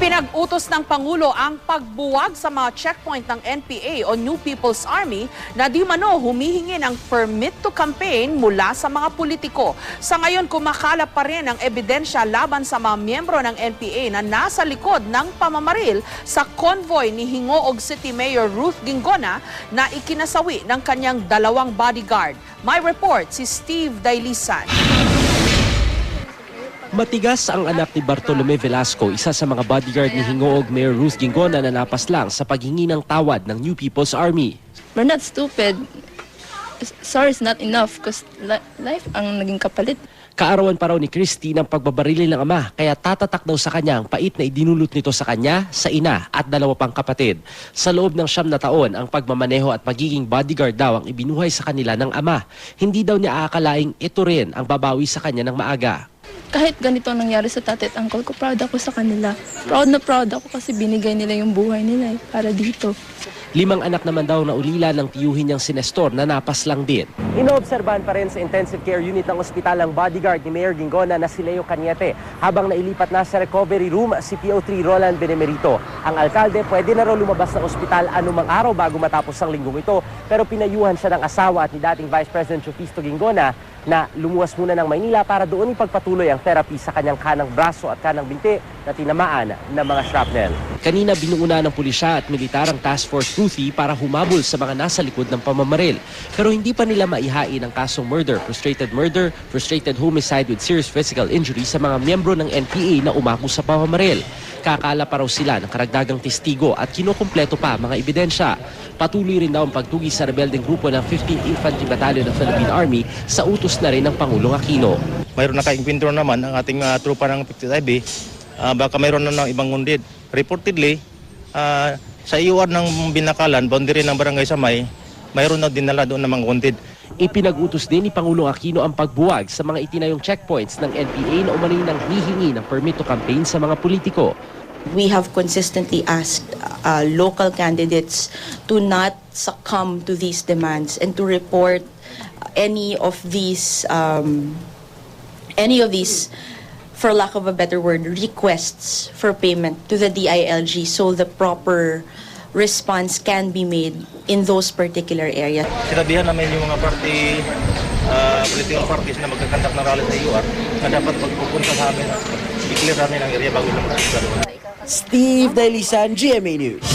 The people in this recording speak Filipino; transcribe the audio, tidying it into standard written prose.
Ipinag-utos ng Pangulo ang pagbuwag sa mga checkpoint ng NPA o New People's Army na di mano humihingi ng permit to campaign mula sa mga politiko. Sa ngayon, kumakalap pa rin ang ebidensya laban sa mga miyembro ng NPA na nasa likod ng pamamaril sa convoy ni Hingoog City Mayor Ruth Gingona na ikinasawi ng kanyang 2 bodyguard. May report si Steve Dailisan. Matigas ang anak ni Bartolome Velasco, isa sa mga bodyguard ni Hingoog Mayor Ruth Gingona na napaslang sa paghingi ng tawad ng New People's Army. We're not stupid. Sorry is not enough because life ang naging kapalit. Kaarawan pa raw ni Christine ang pagbabarili ng ama, kaya tatatak daw sa kanya ang pait na idinulot nito sa kanya, sa ina at 2 pang kapatid. Sa loob ng 9 na taon, ang pagmamaneho at pagiging bodyguard daw ang ibinuhay sa kanila ng ama. Hindi daw niya aakalaing ito rin ang babawi sa kanya ng maaga. Kahit ganito ang nangyari sa tatay at uncle ko, proud ako sa kanila. Proud na proud ako kasi binigay nila yung buhay nila para dito. 5 anak naman daw na ulila ng tiyuhin niyang si Nestor na napaslang din. Inoobserbahan pa rin sa intensive care unit ng ospital ang bodyguard ni Mayor Gingona na si Leo Cañete habang nailipat na sa recovery room si PO3 Roland Benemerito. Ang alkalde pwede na raw lumabas ng ospital anumang araw bago matapos ang linggong ito, pero pinayuhan siya ng asawa at ni dating Vice President Chufisto Gingona na lumuwas muna ng Maynila para doon ipagpatuloy ang therapy sa kanyang kanang braso at kanang binti na tinamaan ng mga shrapnel. Kanina binuuna ng pulisya at militar ang Task Force Ruthie para humabol sa mga nasa likod ng pamamaril. Pero hindi pa nila maihain ang kasong murder, frustrated homicide with serious physical injury sa mga miyembro ng NPA na umako sa pamamaril. Kakala pa raw sila ng karagdagang testigo at kinukumpleto pa mga ebidensya. Patuloy rin daw ang pagtugi sa rebeldeng grupo ng 15th Infantry Battalion ng Philippine Army sa utos na rin ng Pangulong Aquino. Mayroon naka-inkwentro naman ang ating tropa ng 55B. Baka mayroon na ng ibang wounded. Reportedly, sa iwan ng Binakalan, boundary ng Barangay Samay, mayroon na dinala doon ng mga wounded. Ipinag-utos din ni Pangulong Aquino ang pagbuwag sa mga itinayong checkpoints ng NPA na umano'y nang hihingi ng permit to campaign sa mga politiko. We have consistently asked local candidates to not succumb to these demands and to report any of these, for lack of a better word, requests for payment to the DILG so the proper response can be made in those particular areas. Sinabihan namin yung mga political parties na magkakandak ng rally sa UR na dapat magpupunta sa amin, i-clear namin ang area bago lumabas sa doon. Steve Dailisan, GMA News.